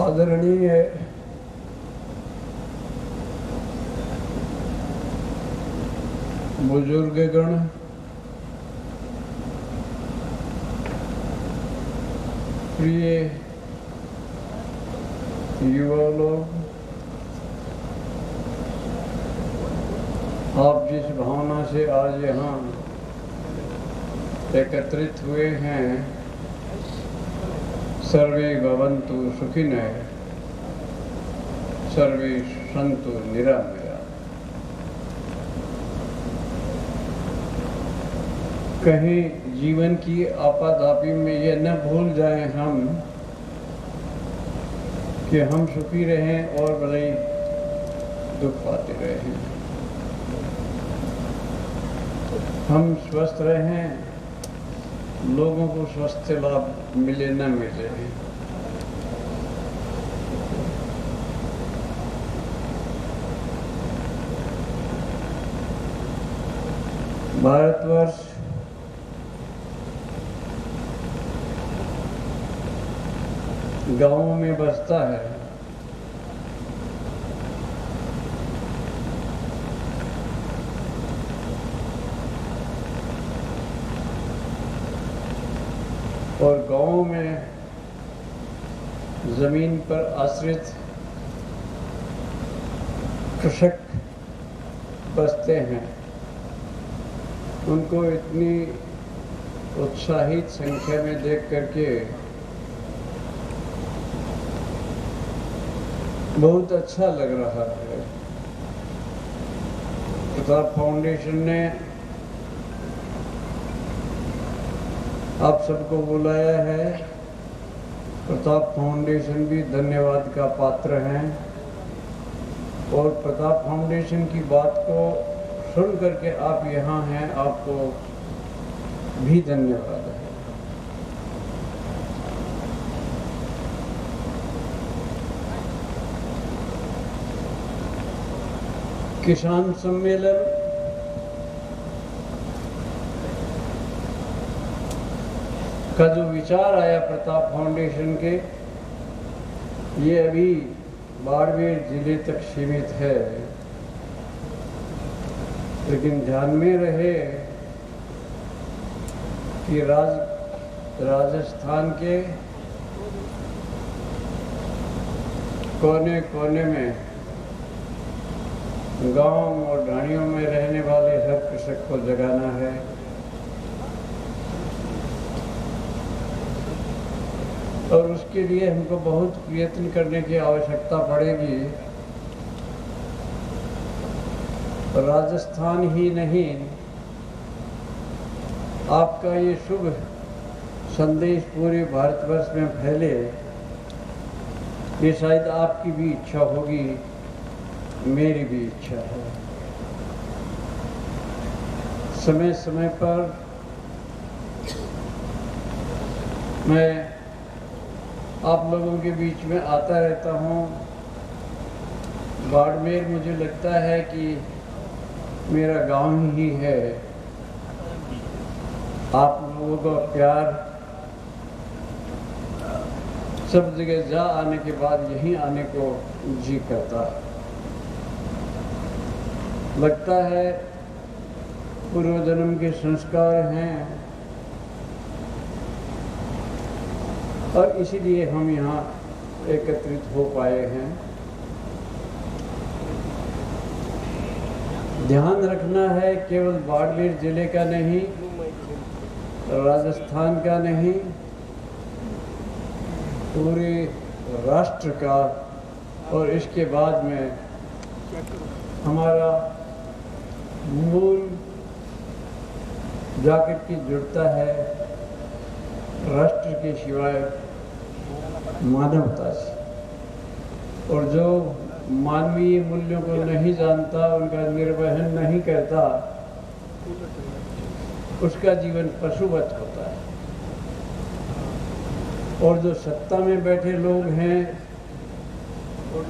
आदरणीय बुजुर्गगण, प्रिय युवा लोग, आप जिस भावना से आज यहाँ एकत्रित हुए हैं, सर्वे भवन्तु सुखिनः, सर्वे सन्तु निरामया। कहीं जीवन की आपाधापी में ये न भूल जाएं हम कि हम सुखी रहें और बड़े दुख पाते रहें। हम स्वस्थ रहें, लोगों को स्वास्थ्य लाभ मिले न मिले। भारतवर्ष गांवों में बसता है। और गांवों में जमीन पर आश्रित कृषक बसते हैं। उनको इतनी उत्साहित संख्या में देख करके बहुत अच्छा लग रहा है। प्रताप फाउंडेशन ने आप सबको बुलाया है। प्रताप फाउंडेशन भी धन्यवाद का पात्र हैं और प्रताप फाउंडेशन की बात को सुन करके आप यहाँ हैं, आपको भी धन्यवाद है। किसान सम्मेलन का जो विचार आया प्रताप फाउंडेशन के, ये अभी बाड़मेर जिले तक सीमित है, लेकिन ध्यान में रहे कि राजस्थान के कोने कोने में, गांव और ढाणियों में रहने वाले हर कृषक को जगाना है। और उसके लिए हमको बहुत प्रयत्न करने की आवश्यकता पड़ेगी। राजस्थान ही नहीं, आपका ये शुभ संदेश पूरे भारतवर्ष में फैले, ये शायद आपकी भी इच्छा होगी, मेरी भी इच्छा है। समय समय पर मैं आप लोगों के बीच में आता रहता हूँ। बाड़मेर मुझे लगता है कि मेरा गांव ही है। आप लोगों का प्यार सब जगह जा आने के बाद यहीं आने को जी करता है। लगता है पूर्व जन्म के संस्कार हैं और इसीलिए हम यहाँ एकत्रित हो पाए हैं। ध्यान रखना है, केवल बाड़मेर जिले का नहीं, राजस्थान का नहीं, पूरे राष्ट्र का। और इसके बाद में हमारा मूल जाकर के जुड़ता है राष्ट्र के सिवाय मानवता से। और जो मानवीय मूल्यों को नहीं जानता, उनका निर्वहन नहीं करता, उसका जीवन पशुवत होता है। और जो सत्ता में बैठे लोग हैं,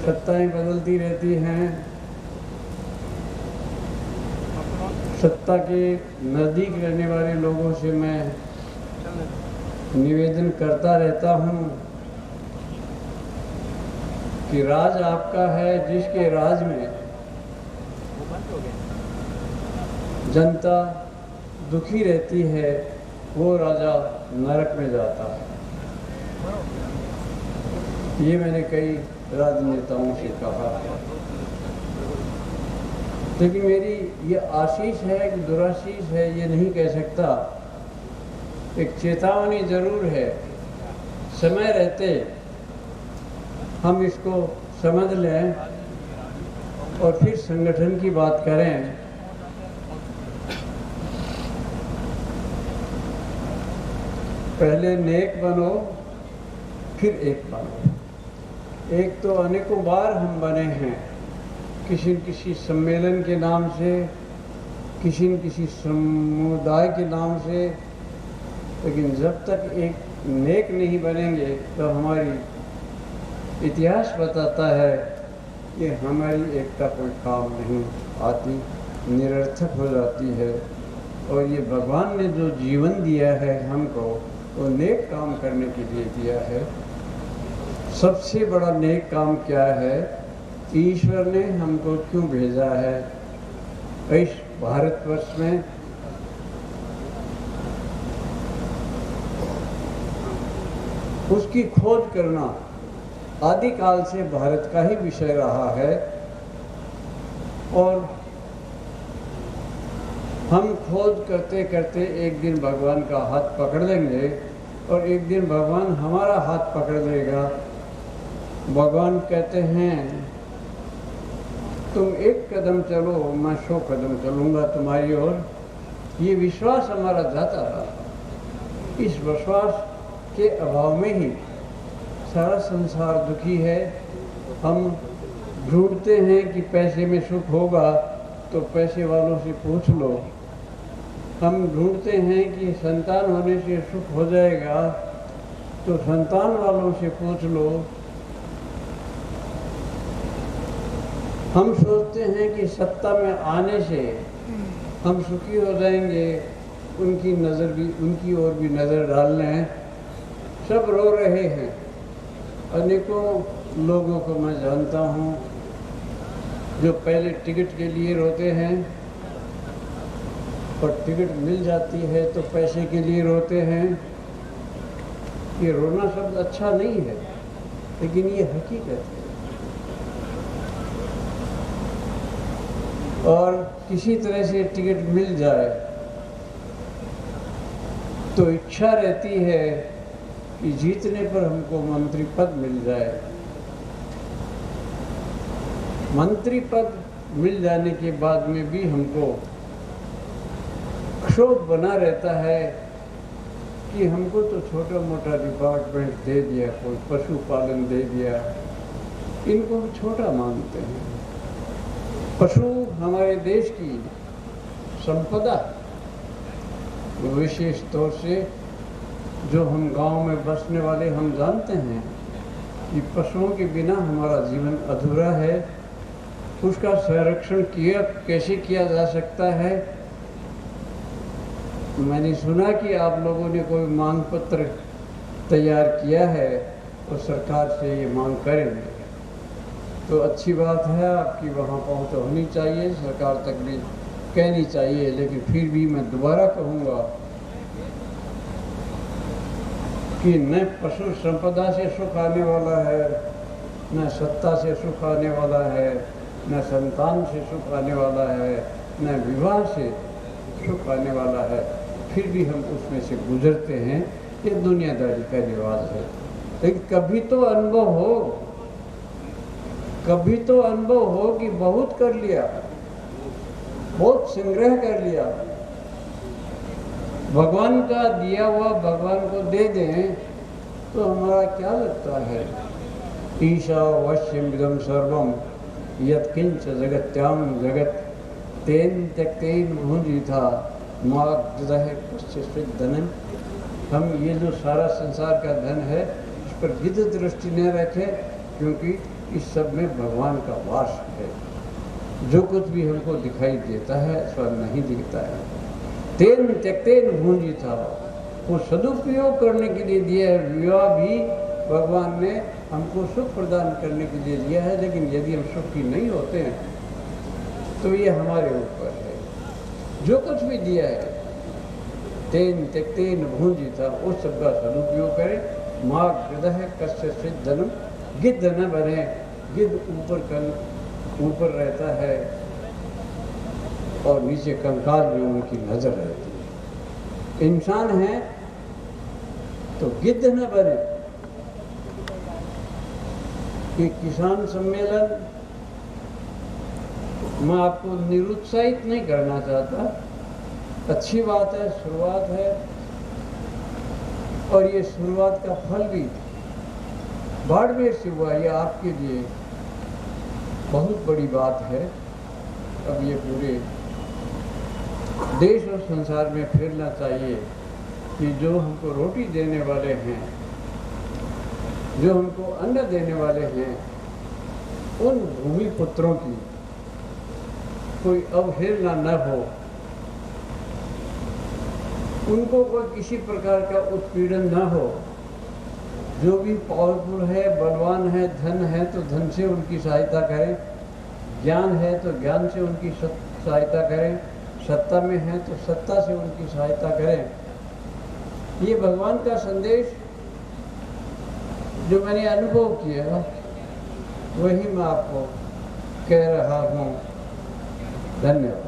सत्ताएं बदलती रहती हैं, सत्ता के नज़दीक रहने वाले लोगों से मैं निवेदन करता रहता हूँ कि राज आपका है, जिसके राज में जनता दुखी रहती है वो राजा नरक में जाता है। ये मैंने कई राजनेताओं से कहा, लेकिन मेरी ये आशीष है कि दुराशीष है ये नहीं कह सकता। एक चेतावनी जरूर है, समय रहते हम इसको समझ लें और फिर संगठन की बात करें। पहले नेक बनो, फिर एक बनो। एक तो अनेकों बार हम बने हैं, किसी न किसी सम्मेलन के नाम से, किसी न किसी समुदाय के नाम से, लेकिन जब तक एक नेक नहीं बनेंगे तो हमारी इतिहास बताता है कि हमारी एकता कोई काम नहीं आती, निरर्थक हो जाती है। और ये भगवान ने जो जीवन दिया है हमको, वो नेक काम करने के लिए दिया है। सबसे बड़ा नेक काम क्या है? ईश्वर ने हमको क्यों भेजा है इस भारतवर्ष में? उसकी खोज करना आदिकाल से भारत का ही विषय रहा है। और हम खोज करते करते एक दिन भगवान का हाथ पकड़ लेंगे और एक दिन भगवान हमारा हाथ पकड़ लेगा। भगवान कहते हैं तुम एक कदम चलो, मैं 100 कदम चलूँगा तुम्हारी ओर। ये विश्वास हमारा जाता रहा। इस विश्वास के अभाव में ही सारा संसार दुखी है। हम ढूंढते हैं कि पैसे में सुख होगा तो पैसे वालों से पूछ लो। हम ढूंढते हैं कि संतान होने से सुख हो जाएगा तो संतान वालों से पूछ लो। हम सोचते हैं कि सत्ता में आने से हम सुखी हो जाएंगे, उनकी ओर भी नज़र डाल लें। सब रो रहे हैं। अनेकों लोगों को मैं जानता हूँ जो पहले टिकट के लिए रोते हैं और टिकट मिल जाती है तो पैसे के लिए रोते हैं। ये रोना शब्द अच्छा नहीं है, लेकिन ये हकीकत है। और किसी तरह से टिकट मिल जाए तो इच्छा रहती है कि जीतने पर हमको मंत्री पद मिल जाए। मंत्री पद मिल जाने के बाद में भी हमको क्षोभ बना रहता है कि हमको तो छोटा मोटा डिपार्टमेंट दे दिया, कोई पशुपालन दे दिया। इनको हम छोटा मानते हैं। पशु हमारे देश की संपदा, विशेष तौर से जो हम गांव में बसने वाले हम जानते हैं कि पशुओं के बिना हमारा जीवन अधूरा है। उसका संरक्षण कैसे किया जा सकता है? मैंने सुना कि आप लोगों ने कोई मांग पत्र तैयार किया है और सरकार से ये मांग करेंगे तो अच्छी बात है। आपकी वहाँ पहुँच होनी चाहिए, सरकार तक भी कहनी चाहिए। लेकिन फिर भी मैं दोबारा कहूँगा कि न पशु संपदा से सुख आने वाला है, न सत्ता से सुख आने वाला है, न संतान से सुख आने वाला है, न विवाह से सुख आने वाला है। फिर भी हम उसमें से गुजरते हैं। ये दुनियादारी का रिवाज है। लेकिन कभी तो अनुभव हो कि बहुत कर लिया, बहुत संग्रह कर लिया, भगवान का दिया हुआ भगवान को दे दें तो हमारा क्या लगता है? ईशावास्यमिदं सर्वं यत्किंच जगत्याम जगत तेन त्यक्तेन भुंजीथा मा ददः कश्चित् धनम। हम ये जो सारा संसार का धन है इस पर गिद्ध दृष्टि न रखें, क्योंकि इस सब में भगवान का वास है। जो कुछ भी हमको दिखाई देता है स्वर नहीं दिखता है। तेन त्यक्तेन भुंजीथा, वो सदुपयोग करने के लिए दिया है। विवाह भी भगवान ने हमको सुख प्रदान करने के लिए दिया है, लेकिन यदि हम सुखी नहीं होते हैं तो ये हमारे ऊपर है। जो कुछ भी दिया है, तेन त्यक्तेन भुंजिता, उस सब का सदुपयोग करें। माँ हृदय कस्य सिद्धनम, गिद्ध न बने। गिद्ध ऊपर रहता है और नीचे कंकाल में उनकी नजर रहती है। इंसान है तो गिद्ध न बने। कि किसान सम्मेलन मैं आपको निरुत्साहित नहीं करना चाहता, अच्छी बात है, शुरुआत है, और ये शुरुआत का फल भी बाड़मेर से हुआ। ये आपके लिए बहुत बड़ी बात है। अब ये पूरे देश और संसार में फैलना चाहिए कि जो हमको रोटी देने वाले हैं, जो हमको अन्न देने वाले हैं, उन भूमि पुत्रों की कोई अवहेलना न हो, उनको कोई किसी प्रकार का उत्पीड़न न हो। जो भी पावरफुल है, बलवान है, धन है तो धन से उनकी सहायता करें, ज्ञान है तो ज्ञान से उनकी सहायता करें, सत्ता में है तो सत्ता से उनकी सहायता करें। ये भगवान का संदेश जो मैंने अनुभव किया वही मैं आपको कह रहा हूँ। धन्यवाद।